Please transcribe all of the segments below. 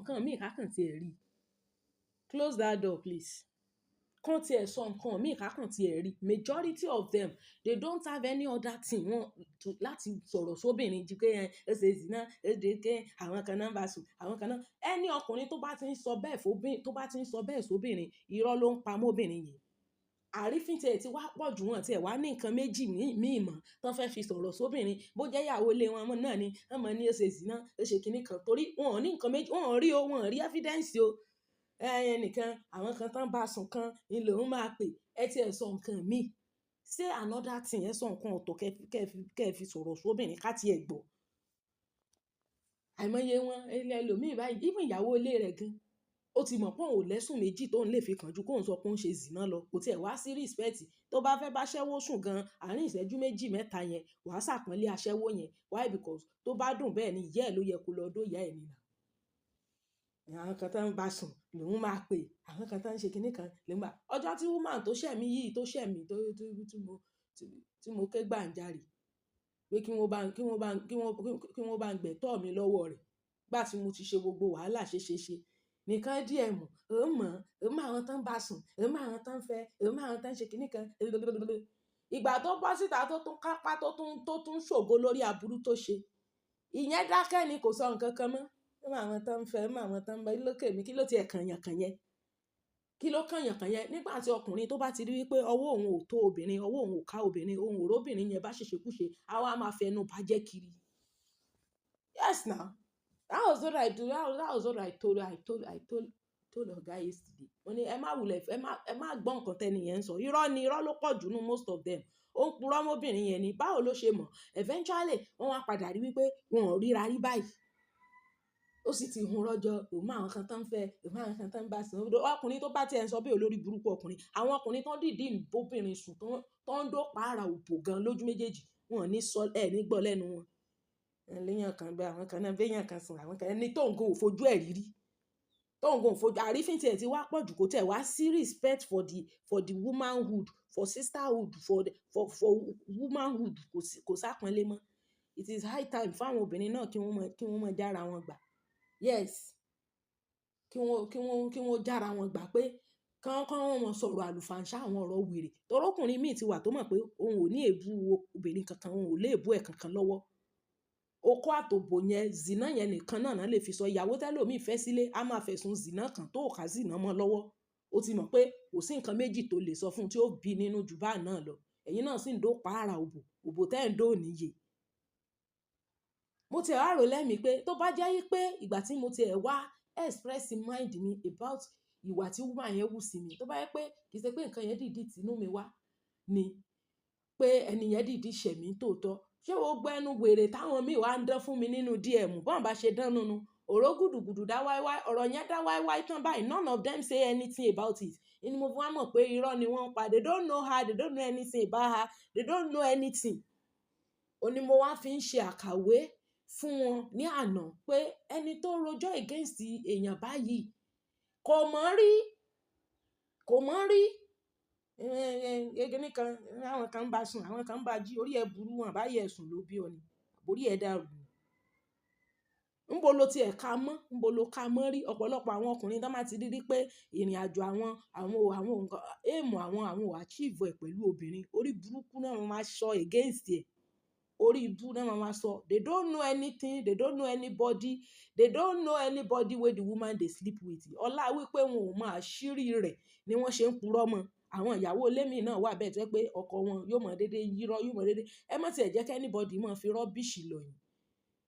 nǹkan míì ká kàn tiẹ̀ rí. Close that door please. Kàn tiẹ̀ sọ nǹkan míì ká kàn tiẹ̀ rí. Majority of them, they don't have any other thing láti sọ̀rọ̀ sóbìnrin ju pé ẹ ṣe zina, ẹ ṣe ké àwọn kan náà bá sùn, àwọn kan náà. Ẹni ọkùnrin tó bá ti ń sọ bẹ́ẹ̀ fóbìnrin, tó bá ti ń sọ bẹ́ẹ̀ sóbìnrin, irọ́ ló ń pa mọ́bìnrin yìí. Àrífín tiẹ̀ ti wá pọ̀ jù wọ́n tiẹ̀ wá ní nǹkan méjì míì mọ̀ tán fẹ́ fi sọ̀rọ̀ sóbìnrin. Bó jẹ́ ìyàwó ilé wọn náà ni, wọ́n mọ̀ ní ó ṣe zina, ó ṣe kinní kan torí wọn ò ní nǹkan méjì, wọn ò rí o, wọn ò rí evidence o. Ẹnìkan, àwọn kan tán bá sùn kan, ni lòun máa pè. Ẹ ti ẹ̀ sọ nǹkan míì. Say another thing, ẹ sọ nǹkan ọ̀tọ̀ kẹ́ fi sọ̀rọ̀ sóbìnrin ká ti ẹ̀ gbọ́. Àìmọye wọn, ẹlòmíì báyìí, even ìyàwó ilé rẹ̀ gan. Ó ti mọ̀ pé òun ò lẹ́sùn méjì tóun lè fi kàn ju kóun sọ pé ó ń ṣe zina lọ. Kò tiẹ̀ wá sí respect. Tó bá fẹ́ bá aṣẹ́wó sùn gan, àárín ìṣẹ́jú méjì mẹ́ta yẹn, wàá ṣàpọ́nlé aṣẹ́wó yẹn. Why? Because tó bá dùn bẹ́ẹ̀ ni ìyá ẹ̀ ló yẹ kó lọ dó ìyá ẹ̀ nìyà. Àwọn kan tán bá sùn lòun máa pè. Àwọn kan tán ń ṣe kinní kan lòun máa. Ọjọ́ tí woman tó ṣẹ̀ mí yìí tó ṣẹ̀ mí tí mo ké gbàǹjarè pé kí wọ́n bá ń gbẹ̀tọ́ mi lọ́wọ́ rẹ̀. Gbà tí mo ti ṣe gbogbo wàhálà ṣe. Nìkan díẹ̀ mọ̀, ó mọ àwọn tán bá sùn, ó mọ àwọn tán fẹ́, ó mọ àwọn tán ṣe kinní kan. Ìgbà tó bọ́ síta tó tún kápá tó tún ṣògo lórí aburú tó ṣe. Ìyẹn dákẹ́ ni kò sọ nǹkan kan mọ́. Ó mọ àwọn tán fẹ́, ó mọ àwọn tán bá lókè mi, kí ló ti ẹ̀ kànyàn kàn yẹn? Kí ló kànyàn kàn yẹn? Nígbà tí ọkùnrin tó bá ti rí wípé ọwọ́ òun ò tó obìnrin, ọwọ́ òun ò ká obìnrin, òun ò róbìnrin yẹn bá ṣèṣekúṣe, á wá máa fẹnu bàjẹ́ kiri. Yes now. That was what I told the guy yesterday. Mo ní ẹ má wulẹ̀, ẹ má gbọ́ nǹkan tẹ́ni yẹn ń sọ. Irọ́ ló pọ̀ jù nínú most of them. Ó ń purọ́ mọ́bìnrin yẹn ni. Báwo ló ṣe mọ̀? Eventually, wọ́n wá padà rí wípé wọn ò ríra rí báyìí. Ó sì ti hun rọ́jọ́, òun mọ àwọn kan tán fẹ́, òun mọ àwọn kan tán bá sùn. Ọkùnrin tó bá tiẹ̀ ń sọ bí olórí burúkú ọkùnrin. Àwọn ọkùnrin tán dìídì ń bóbìnrin sùn tán ń dó pààrà òbò gan lójú méjèèjì. Wọn ò ní sọ ní gbọ́ lẹ́nu wọn. Léyàn kan bẹ àwọn kan náà béèyàn kan sùn, àwọn kan ẹni tó ń go fojú ẹ̀ rírí. Tó ń go fojú àrífín tiẹ̀ ti wá pọ̀ jù kó tẹ̀ wá sí respect for the womanhood, for sisterhood, for womanhood kò sápọ́nlé mọ́. It is high time fáwọn obìnrin náà kí wọ́n mọ jára wọn gbà. Yes. Kí wọ́n jára wọn gbà pé kán wọn sọ̀rọ̀ àlùfàǹṣá àwọn ọ̀rọ̀ wèrè. Torọ́kùnrin míì ti wà tó mọ̀ pé òun ò ní èébú obìnrin kankan, òun ò lè èébú ẹ̀ kankan lọ́wọ́. Okó àtòbò yẹn, zina yẹn nìkan náà lè fi sọ. Ìyàwó tẹ́lòmíì fẹ́ sílé, a máa fẹ̀sùn zina kan tó ká zina mọ́ lọ́wọ́. Ó ti mọ̀ pé kò sí nǹkan méjì tó lè sọ fún un tí ó bí nínú jù bá náà lọ. Ẹ̀yin náà sì ń dó pààrà òbò tẹ́ ń dó níye. Mo ti ẹ̀ wá rò lẹ́mìí pé tó bá jẹ́ yí pé ìgbà tí mo ti ẹ̀ wá express mind mi about ìwà tí woman yẹn wù sí mi, tó bá yẹ pé kì í ṣe pé nǹkan yẹn dìdí tinú mi wá ni pé ẹni yẹn dìdí ṣẹ̀ mí tòótọ́. Ṣé o gbọ́ ẹnu wèrè táwọn míì wá ń dán fún mi nínú DM bọ́n bá ṣe dán nínú ọ̀rọ̀ gùdùgùdù dá wáíwáí, ọ̀rọ̀ yẹn dá wáíwáí tán báyìí. None of them say anything about it. Ni mo fi wá mọ̀ pé irọ́ ni wọ́n pa. They don't know her, they don't know anything about her, they don't know anything. Ó ní mo wá fi ń ṣe àkàwé fún wọn ní àná pé ẹni tó rojọ́ against èèyàn báyìí kò mọ̀ rí. Gẹ́gẹ́ kan àwọn kan bá sùn, àwọn kan bá jí, orí ẹ̀ burú wọn bá yẹ sùn ló bí ọ ni. Orí ẹ̀ dàrú. Ńbo lo ti ẹ̀ ka mọ́? Ńbo lo ka mọ́ rí? Ọ̀pọ̀lọpọ̀ àwọn ọkùnrin tán bá ti rí pé ìrìn àjò àwọn nǹkan aim àwọn ò achieve ẹ̀ pẹ̀lú obìnrin. Orí burúkú náà wọ́n máa sọ against ẹ̀. Orí ibú náà máa sọ. They don't know anything, they don't know anybody, they don't know anybody wey the woman dey sleep with. Ọlá wípé wọn ò mọ àṣírí rẹ̀ ni wọ́n ṣe ń purọ́ mọ́. Àwọn ìyàwó ilé mi náà wà bẹ́ẹ̀ tó jẹ́ pé ọkọ wọn yóò mọ dédé yírọ́, yóò mọ dédé. Ẹ má ti ẹ̀ jẹ́ kí anybody máa fi rọ́bìṣì lọ̀ yín.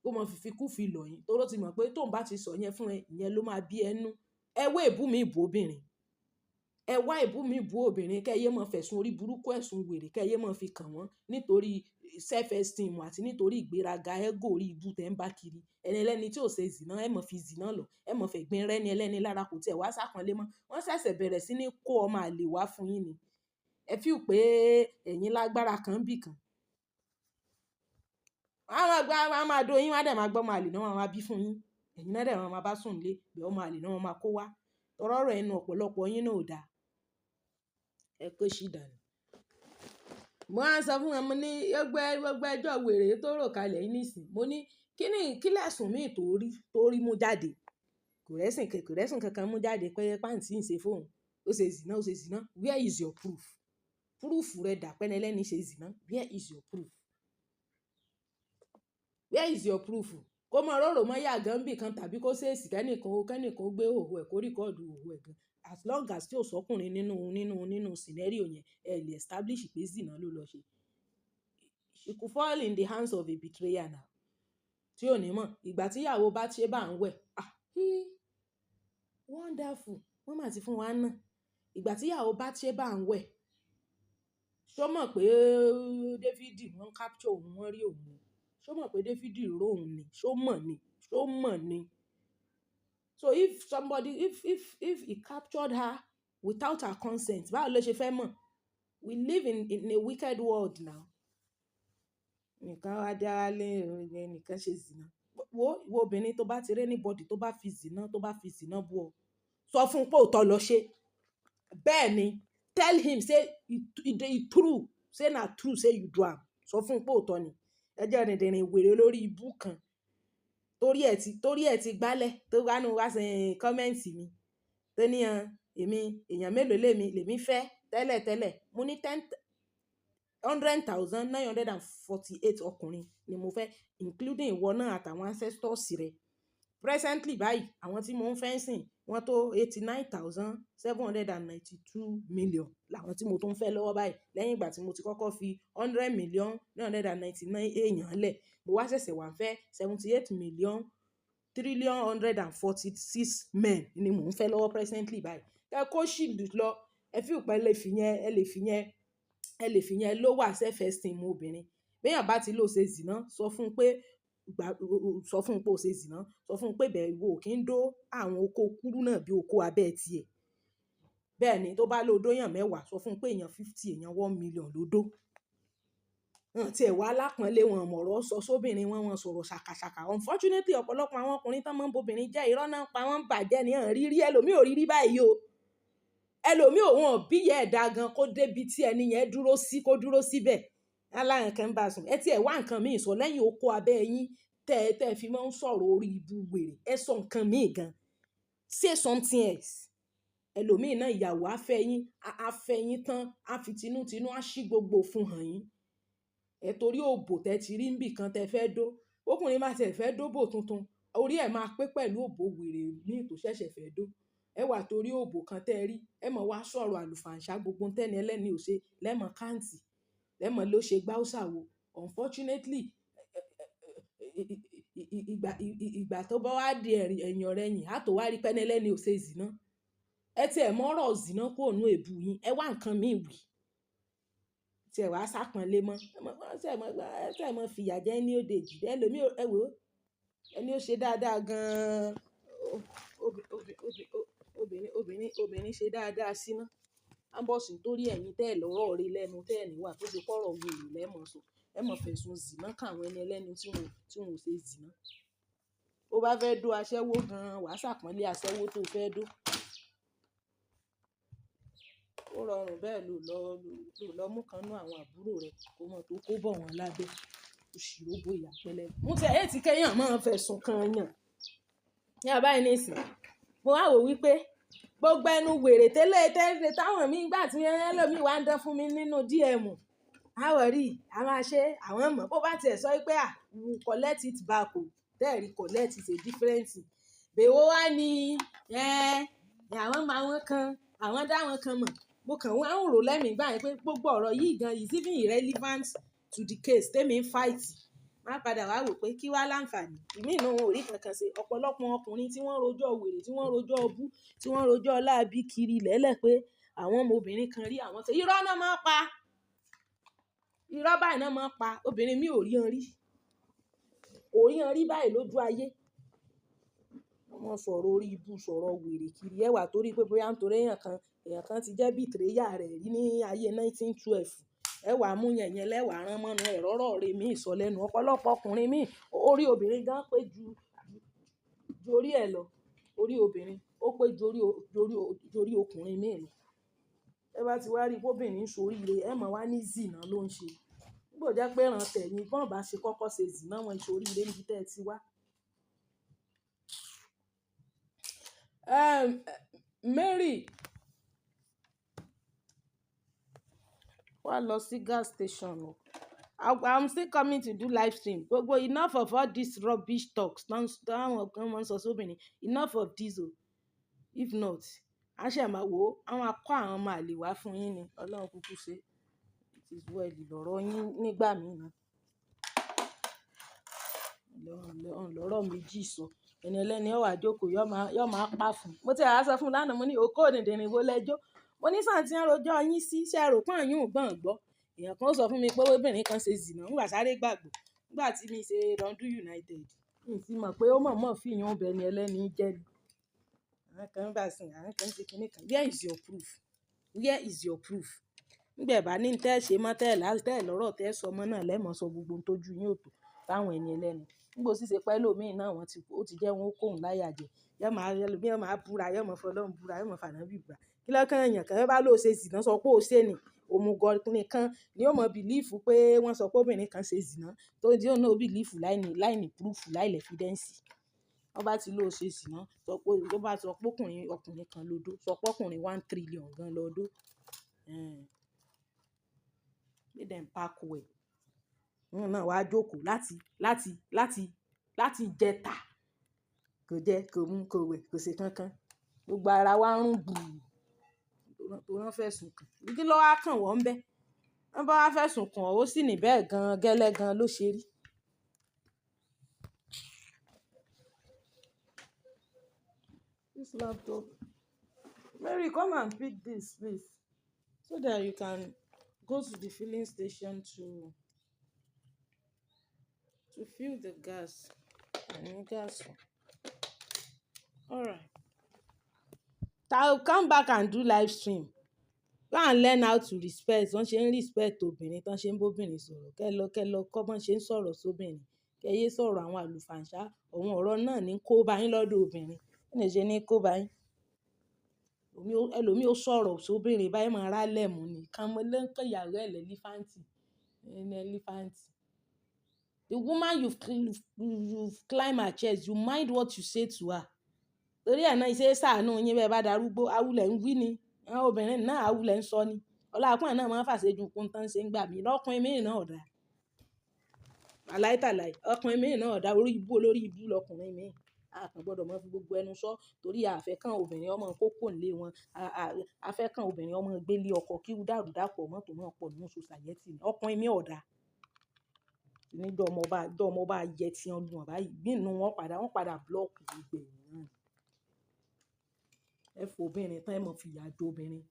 Ó máa fi kú fi lọ̀ yín. Toró ti mọ̀ pé tóun bá ti sọ yẹn fún ẹ, ìyẹn ló máa bí ẹnu. Ẹ wá èébú mi bú obìnrin. Ẹ wá èébú mi bú obìnrin kẹ́ yé máa fẹ̀sùn orí burúkú ẹ̀sùn wèrè kẹ́ yé máa fi kàn wọ́n nítorí self esteem àti nítorí ìgbéraga ego orí ibú tẹ́ ń bá kiri. Ẹni ẹlẹ́ni tí ò ṣe zina, ẹ máa fi zina lọ. Ẹ máa fẹ́ gbin rẹ́ni ẹlẹ́ni lára kò tiẹ̀ wá sápọ́nlé mọ́. Wọ́n ṣẹ̀ṣẹ̀ bẹ̀rẹ̀ sí ní kó ọmọ àlè wá fún yín ni. Ẹ feel pé ẹ̀yin lágbára kan bì kan. Wọ́n máa do yín, wọ́n á dẹ̀ máa gbọ́ ọmọ àlè náà wọ́n máa bí fún yín. Ẹ̀yin náà dẹ̀ máa bá sùn lé, bẹ́ẹ̀ ọmọ àlè náà wọ́n máa kó wá. Ọ̀rọ̀ ẹnu ọ̀pọ̀lọpọ̀ yín náà ò dáa. Ẹ kó ṣì dànù. Mo á sọ fún wọn, mo ní gbogbo ẹjọ́ wèrè tó rò kalẹ̀ yín nísìn. Mo ní kí lẹ̀sùn míì tó rí mú jáde? Kò kò rẹ́sìn kankan mú jáde pé pàǹtí ń ṣe fóun, ó ṣe zìnà. Where is your proof? Proof rẹ̀ dà pé ẹni ẹlẹ́ni ṣe zìnà. Where is your proof? Where is your proof? Kó mọ rórò mọ́ yà gan bì kan tàbí kó ṣèèṣì kẹ́nìkan gbé òhò ẹ̀ kó rìkọ́ọ̀dù òhò ẹ̀ gan. As long as tí ò sọ́kùnrin nínú scenario yẹn, ẹ lè establish pé zìnà ló lọ ṣe. She could fall in the hands of a betrayer now. Tí ò ní mọ̀, ìgbà tí ìyàwó bá ṣe bá ń wẹ̀, wonderful, wọ́n mà ti fún wa náà. Ìgbà tí ìyàwó bá ṣe bá ń wẹ̀, ṣó mọ̀ pé Dáfídì wọ́n capture òun, wọ́n rí òun. Ṣó mọ̀ pé Dáfídì ró òun ni? Ṣó mọ̀ ni? So if he captured her without her consent, báwo ló ṣe fẹ́ mọ̀? We live in a wicked world now. Nìkan wá dé ara lé nìkan ṣe zìnà. Wo obìnrin tó bá ti rí anybody tó bá fi zìnà bú ọ, sọ fún pé òótọ́ lọ ṣe. Bẹ́ẹ̀ ni, tell him say it true, say na true, say you do am. Sọ fún pé òótọ́ ni. Ẹjẹ́ rìndìnrìn wèrè lórí ibú kan. Torí ẹ̀ ti gbálẹ̀ tó wánú wá ṣe kọ́mẹ́ǹtì mi. Tó ní èèyàn mélòó lèmi fẹ́ tẹ́lẹ̀. Mo ní 100,948 ọkùnrin ni mo fẹ́, including ìwọ náà àtàwọn ancestors rẹ̀. Presently báyìí, àwọn tí mo ń fẹ́ sìn wọ́n tó 89,792 million làwọn tí mo tún fẹ́ lọ́wọ́ báyìí. Lẹ́yìn ìgbà tí mo ti kọ́kọ́ fi 100,999 èèyàn lẹ̀, mo wá ṣẹ̀ṣẹ̀ wá fẹ́ 78,346 men ni mo ń fẹ́ lọ́wọ́ presently báyìí. Kẹ́ kó ṣì lọ, ẹ fi ìpẹ́ ẹ lè fi yẹn lower self-esteem obìnrin. Béèyàn bá ti lò ṣe zìnà, sọ fún pé ó ṣe zìnà, sọ fún pé bẹ́ẹ̀ ìwọ kì í dó àwọn oko kúrú náà bí oko abẹ́ tiẹ̀. Bẹ́ẹ̀ ni, tó bá lò dóyàn 10, sọ fún pé èèyàn 50, èèyàn 1 million ló dó. Tí ẹ̀ wá lápọ́nlé wọn mọ̀rọ̀ sọ sóbìnrin wọn sọ̀rọ̀ ṣàkàṣàkà. Unfortunately, ọ̀pọ̀lọpọ̀ àwọn ọkùnrin tán máa ń bobìnrin jẹ́ irọ́ náà pa wọ́n bàjẹ́ ní rírí. Ẹlòmíì ò rí báyìí o. Ẹlòmíì òun bí yẹ ẹ̀dá gan kó débi tí ẹni yẹn dúró síbẹ̀. Aláyàn kan bá sùn. Ẹ tí ẹ̀ wá nǹkan míì sọ lẹ́yìn oko abẹ́ yín tẹ́ fi máa ń sọ̀rọ̀ orí ibu wèrè. Ẹ sọ nǹkan míì gan. Say something else. Ẹlòmíì náà ìyàwó afẹ́ yín tán, á fi tinútinú á ṣí gbogbo fún hàn yín. Ẹ torí òbò tẹ́ ti rí níbì kan tẹ́ fẹ́ dó. Ọkùnrin máa tẹ̀ fẹ́ dóbò tuntun, orí ẹ̀ máa pé pẹ̀lú òbò wèrè ní tó ṣẹ̀ṣẹ̀ fẹ́ dó. Ẹ wà torí òbò kan tẹ́ rí, ẹ mọ̀ wá sọ̀rọ̀ àlùfàǹṣá gbogbo tẹ́ni ẹlẹ́ni ò ṣe lẹ́mọ̀ káǹtì, lẹ́mọ̀ ló ṣe gbáùsà wo. Unfortunately, ìgbà tó bá wá di ẹ̀yìn ọ̀rẹ́yìn, á tó wá rí pẹ́ni ẹlẹ́ni ò ṣe zìnà. Ẹ tí ẹ̀ mọ́rọ̀ zìnà kó òun èbú yín, ẹ wá nǹkan míì wì. Tí ẹ̀ wá sápọ̀nlé mọ́, ẹ mọ̀ fìyà jẹ ní òde jì. Ẹlòmíì ẹ wò ó, ẹni ó ṣe dáadáa gan-an, obìnrin ṣe dáadáa síná. Ambọ̀sì torí ẹ̀yin tẹ́ ẹ̀ lọ́rọ̀ rí lẹ́nu tẹ́ ẹ̀ níwà tó ṣe kọ́rọ̀ wèrè lẹ́mọ̀ sọ. Ẹ mọ̀ fẹ̀sùn zìnà káwọn ẹni ẹlẹ́ni tí wọn ò ṣe zìnà. Ó bá fẹ́ dó aṣẹ́wó gan-an, wàá sápọ̀nlé aṣẹ́wó tó fẹ́ dó. Ó rọrùn bẹ́ẹ̀ lọ mú kan nú àwọn àbúrò rẹ̀ kó mọ̀ tó kó bọ̀ wọ́n lábẹ́. Òṣìròbó ìyàpẹ́lẹ́. Mo tẹ̀ ẹ́ ti kẹ́yàn máa fẹ̀sùn kan yàn. Ní àbáyé nísìn, mo wá wò wípé gbogbo ẹnu wèrè tẹ́lẹ̀ táwọn míì gbà tí ẹlòmíì wá ń dán fún mi nínú DM. Àwọ̀ rí, a máa ṣe àwọn mọ̀. Bó bá tiẹ̀ sọ wípé we collect it back o, tẹ́ẹ̀rí collect is a different thing. Bèwo wá ní àwọn máa wọn kan, àwọn dá wọn kan mọ̀. Mo kàn wọ́n ń rò lẹ́mìí gbà pé gbogbo ọ̀rọ̀ yìí gan is even irrelevant to the case tèmi ń fight. Má padà wá wò pé kí wá láǹfààní. Ìmí inú wọn ò rí kankan ṣe. Ọ̀pọ̀lọpọ̀ ọkùnrin tí wọ́n rojọ́ wèrè, tí wọ́n rojọ́ ọbú, tí wọ́n rojọ́ láàbí kiri lẹ́lẹ̀ pé àwọn ọmọ obìnrin kan rí àwọn ṣe. Irọ́ náà máa pa. Irọ́ báyìí náà máa pa. Obìnrin mi ò rí hàn rí. Kò rí hàn rí báyìí lójú ayé. Wọ́n sọ̀rọ̀ orí ibu, sọ̀rọ̀ wèrè kiri. Ẹ wà torí pé bóyá nítorí èèyàn kan ti jẹ́ betrayer rẹ̀ rí ní ayé 1912. Ẹ wà mú yẹn lẹ́wà rán mọ́nu ẹ̀rọ rẹ̀ mí sọ lẹ́nu. Ọ̀pọ̀lọpọ̀ ọkùnrin mi orí obìnrin gan pé ju orí ẹ̀ lọ. Orí obìnrin ó pé ju orí ọkùnrin mi lọ. Ẹ bá ti wá rí obìnrin ṣoríire, ẹ mọ̀ wá ní zìnà ló ń ṣe. Nígbà jẹ́ pé ràn tẹ̀yìn bọ́n bá ṣe kọ́kọ́ ṣe zìnà wọn ṣoríire níbi tẹ́ ẹ ti wá. Mary wá lọ sí gas station o. I'm still coming to do live stream. Gbogbo enough of all this rubbish talks. Táwọn kan máa ń sọ sóbìnrin. Enough of this o. If not, a ṣe máa wò ó. Àwọn akọ àwọn ọmọ àlè wá fún yín ni. Ọlọ́run kúkú ṣe. It is well lọ́rọ̀ yín nígbà míì náà. Lọ́rọ̀ méjì sọ. Ẹni ẹlẹ́ni ó wá jókòó yóò máa pa fún. Mo ti àá sọ fún lánàá mo ní òkò òdìdìrín wo lẹ́jọ́. Mo ní sàn tí ń rojọ́ yín sí ṣe rò pọ́n yín ò gbọ́n gbọ́. Èèyàn kan sọ fún mi pé obìnrin kan ṣe zìnà nígbà sáré gbàgbọ́ nígbà tí mi ṣe Randu United. Mi sì mọ̀ pé ó mọ̀ọ́mọ̀ fi ìyún bẹ ni ẹlẹ́ni jẹ́ ni. Àwọn kan bá sìn àwọn kan ṣe kinní kan. Where is your proof? Where is your proof? Nígbà bá ní tẹ́ ṣe mọ́ tẹ́ lọ́rọ̀ tẹ́ sọ mọ́ náà lẹ́mọ̀ sọ gbogbo ohun tójú yín ò tó táwọn ẹni ẹlẹ́ni. Nígbà ó sì ṣe pẹ́ lómìn náà ó ti jẹ́ wọn ó kóhun láyà jẹ. Yóò máa búra yóò máa fọlọ́run búra yóò máa fànábì búra. Kí lọ́kàn èèyàn kan bá lóò ṣe zìnà sọ pé ó ṣe ni òmùgọ̀ nìkan ni ó mọ bìlífù pé wọ́n sọ pé obìnrin kan ṣe zìnà tó di òun náà bìlífù láìní púrúfù láìlẹ̀ fídẹ́ǹsì. Wọ́n bá ti lóò ṣe zìnà sọ pé ó bá sọ pé ọkùnrin kan lódó sọ pé ọkùnrin 1 trillion gan lódó. Make them pack well. Wọ́n náà wá jókòó láti jẹta kò jẹ kò mú kò wẹ̀ kò ṣe kankan gbogbo ara wa ń rún gbùù tó rán fẹ̀sùn kàn kí ló wá kàn wọ́n bẹ́ wọ́n bá wá fẹ̀sùn kàn ó sì ní bẹ́ẹ̀ gan gẹ́lẹ́ gan ló ṣe rí. This laptop. Mary, come and pick this please so that you can go to the filling station to fill the gas. Gas. All right. I'll come back and do live stream. Go and learn how to respect. Wọ́n ṣe ń respect obìnrin tán ṣe ń bóbìnrin sọ̀rọ̀. Kẹ́ lọ kọ́ bọ́n ṣe ń sọ̀rọ̀ sóbìnrin. Kẹ́ yé sọ̀rọ̀ àwọn àlùfàǹṣá. Àwọn ọ̀rọ̀ náà ní kó bá yín lọ́dọ̀ obìnrin. Kí ni ṣe ní kó bá yín? Ẹlòmíì ó sọ̀rọ̀ sóbìnrin báyìí máa rá lẹ́mù ni. Kan mo lé ń kọ́ ìyàwó ẹ̀ lẹ́lífáǹtì. The woman you've climbed her chest, you mind what you say to her. Torí ẹ̀ náà iṣẹ́ ṣàánú yín bẹ́ẹ̀ bá darúgbó awulẹ̀ ń wí ni. Àwọn obìnrin náà awulẹ̀ ń sọ ni. Ọlápọ̀n náà máa ń fàṣejù kún tán ṣe ń gbà mí. Lọ́kùnrin mìíràn náà ọ̀dà. Àláìtàláì. Ọkùnrin mìíràn náà ọ̀dà olórí ibú lọkùnrin mìíràn. A kàn gbọ́dọ̀ máa fi gbogbo ẹnu sọ torí a fẹ́ kàn obìnrin ọmọ kókó ńlé wọn. A fẹ́ kàn obìnrin ọmọ gbélé ọkọ kí dàrúdàpọ̀ mọ́tò náà pọ̀ nínú society. Ọkùnrin mìíràn ọ̀dà. Níjọ́ ọmọ bá yẹ tí wọ́n lu wọn báyìí gbìnú wọn padà blọ́ọ̀kì gbogbo ẹ̀yìn náà. Ẹ fò obìnrin tán ẹ mọ̀ fìyà jẹ obìnrin.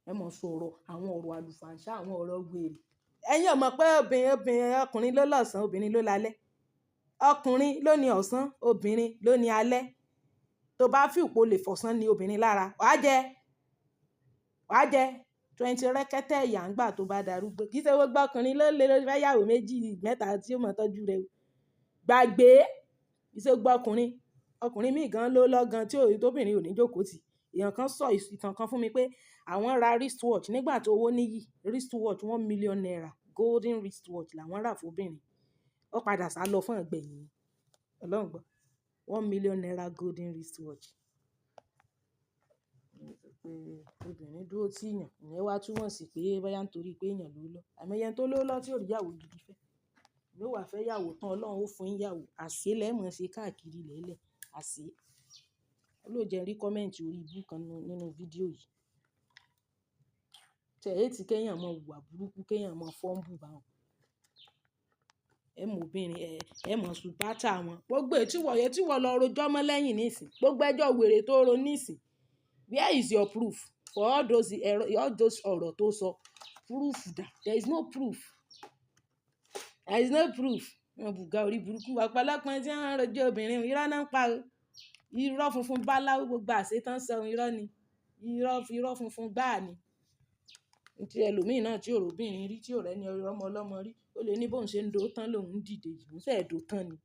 Ẹ mọ̀ sọ̀rọ̀ àwọn ọ̀rọ̀ àlùfàǹṣá àwọn ọ̀rọ̀ wèrè. Ẹ̀yin ò mọ̀ pé ọkùnrin ló lọ́sàn obìnrin ló lálẹ́. Ọkùnrin ló ní ọ̀sán obìnrin ló ní alẹ́. Tó bá fi òpó lè fọ̀sán ní obìnrin lára wàá jẹ 20 rẹ́kẹ́tẹ́ ìyà ń gbà tó bá darúgbó. Kì í ṣe gbogbo ọkùnrin ló lè fẹ́ yàwó 2 3 tí ó mọ̀ tọ́jú rẹ̀ o. Gbàgbé kì í ṣe gbogbo ọkùnrin míì gan ló lọ́gan tí obìnrin ò ní jókòó tì. Èèyàn kan sọ ìtàn kan fún mi pé àwọn ra wristwatch nígbà tó owó níyì wristwatch 1 million naira golden wristwatch làwọn rà fún obìnrin. Ó padà sá lọ fún ẹgbẹ̀yìn. Ọlọ́run gbọ́ 1 million naira golden wristwatch. Obìnrin dúró tí èèyàn ìyẹn wá túmọ̀ sí pé bóyá nítorí pé èèyàn ló lọ àmọ́ ẹyẹn tó ló lọ tí ò rí ìyàwó gidi fẹ́ ló wà fẹ́ yàwó tán Ọlọ́run ó fún ìyàwó àṣé lẹ́mọ̀ ṣe káàkiri lẹ́lẹ̀ àṣé ló jẹ́ rí kọ́mẹ́ǹtì orí ibú kan nínú fídíò yìí tẹ̀yẹ́ tí kéèyàn mọ hùwà burúkú kéèyàn mọ fọ́ǹbù bá wọn ẹ mọ obìnrin ẹ mọ sùpátà wọn gbogbo tí wọ́n lọ rojọ́ mọ́ lẹ́yìn nísìn gbogbo ẹjọ́ wèrè tó ro nísìn where is your proof for all those ọ̀rọ̀ tó sọ proof dà there is no proof wọn bùgá orí burúkú ọ̀pọ̀lọpọ̀ tí wọ́n rojọ́ obìnrin irọ́ náà ń pa irọ́ funfun báláwo gbogbo àṣetán sọ irọ́ ni irọ́ funfun gbáà ni tí ẹlòmíì náà tí òròbìnrin rí tí ò rẹ́ni ọmọ ọlọ́mọ rí ó lè ní bóun ṣe ń do tán lòun dìde yìí ṣe é do tán ni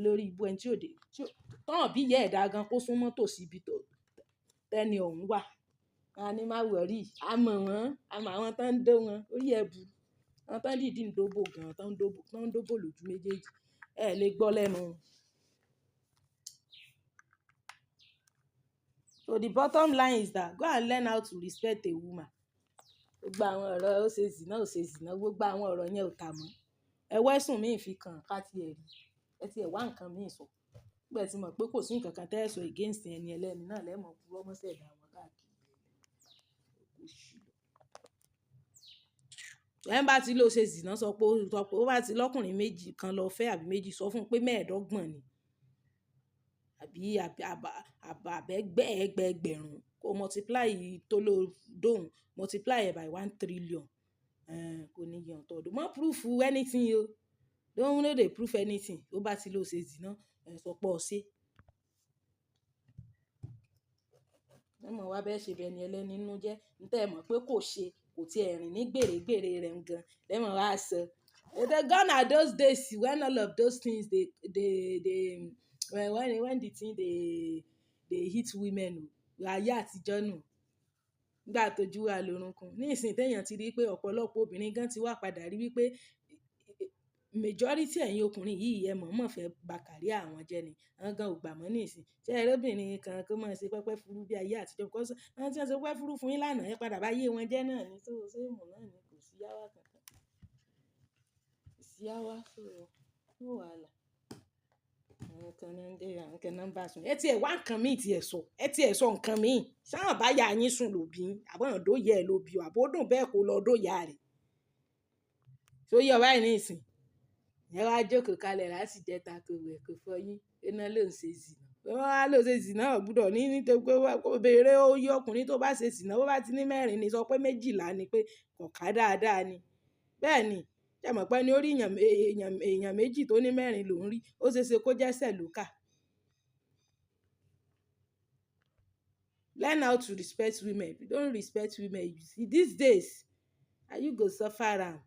lórí ibú ẹni tí ò dé tán bí yẹ ẹ̀dá gan kó súnmọ́ tòsí ibi tó tẹ́ni ọ̀hún wà a ní má wọ̀rí àmọ́ àwọn tán ń dó wọn orí ẹ̀bù àwọn tán dìdí ń dóbò gan tán ń dóbò lójú méjèèjì ẹ lè gbọ́ lẹ́nu So the bottom line is that go and learn how to respect a woman. Gbogbo àwọn ọ̀rọ̀ ó ṣe zìnà ó ṣe zìnà gbogbo àwọn ọ̀rọ̀ yẹn ò tà mọ́. Ẹ wẹ́sùn míì fi kàn ká tiẹ̀ rí. Ẹ tiẹ̀ wá nǹkan míì sọ. Nígbà tí mọ̀ pé kò sí nǹkan kan tẹ́ ẹ sọ against ẹni ẹlẹ́ni náà lẹ́mọ̀ purọ́ mọ́ ṣẹ̀dá wọn káàkiri. Ẹ bá ti lọ ṣe zìnà sọ pé ó bá ti lọ́kùnrin méjì kan lọ fẹ́ àbí méjì sọ fún un pé 25 ni. Àbí àbẹ́gbẹ́ ẹgbẹ̀rún kó multiply tó ló dóhùn multiply by 1 trillion. Kò ní yàn tọ̀dọ̀. Má proof anything o. Don't know they proof anything. Ó bá ti lọ ṣe zìnà sọ pé ó ṣe. Ẹ mọ̀ wá bẹ́ẹ̀ ṣe bẹ́ẹ̀ ni ẹlẹ́ni nínú jẹ́. Ntẹ́ ẹ mọ̀ pé kò ṣe kò tí ẹ rìn ní gbèrègbèrè rẹ̀ gan. Ẹ mọ̀ wá sọ. The gone are those days when all of those things when the thing they hit women o ayé àtijọ́ nù nígbà tójú wà lórúnkún ní ìsìn téèyàn ti rí pé ọ̀pọ̀lọpọ̀ obìnrin gan ti wá padà rí wípé majority ẹ̀yin ọkùnrin yìí ẹ mọ̀ọ́mọ̀ fẹ́ bà kárí àwọn jẹ́ ni wọ́n gan ò gbà mọ́ ní ìsìn ṣé ẹ lóbìnrin kan kó máa ṣe pẹ́pẹ́ furu bí ayé àtijọ́ because wọ́n ti ń ṣe pẹ́pẹ́ furu fún yín lánàá ẹ padà bá yé wọn jẹ́ náà ni tó ṣé mọ̀ náà ni kò sí yáwá kankan kò sí yáwá so no wàhálà. Àwọn kan náà ń dé àwọn kan náà ń bá sùn ẹ ti ẹ̀ wá nǹkan míì ti ẹ̀ sọ ẹ ti ẹ̀ sọ nǹkan míì sáwọn báyà yín sùn lòbí àbọ̀n dóyè ẹ̀ lòbí àbódùn bẹ́ẹ̀ kó lọ dóyà rẹ̀ tó yẹ báyìí ní ìsìn ẹ wá jókòó kalẹ̀ láti jẹta kò wẹ̀ kò fọyín iná ló ń ṣe zìnà wọ́n wá ló ṣe zìnà gbúdọ̀ nítorí pé kó béèrè oyè ọkùnrin tó bá ṣe zìnà bó bá ti ní 4 ni sọ pé 12 ni pé kọ̀ọ̀ká dáadáa ni bẹ́ẹ̀ ni ṣe mọ̀ pé ní orí èèyàn méjì tó ní 4 ló ń rí ó ṣe ṣe kó jẹ́sẹ̀ ló kà. Learn how to respect women. If you don't respect women, you see these days, you go suffer am.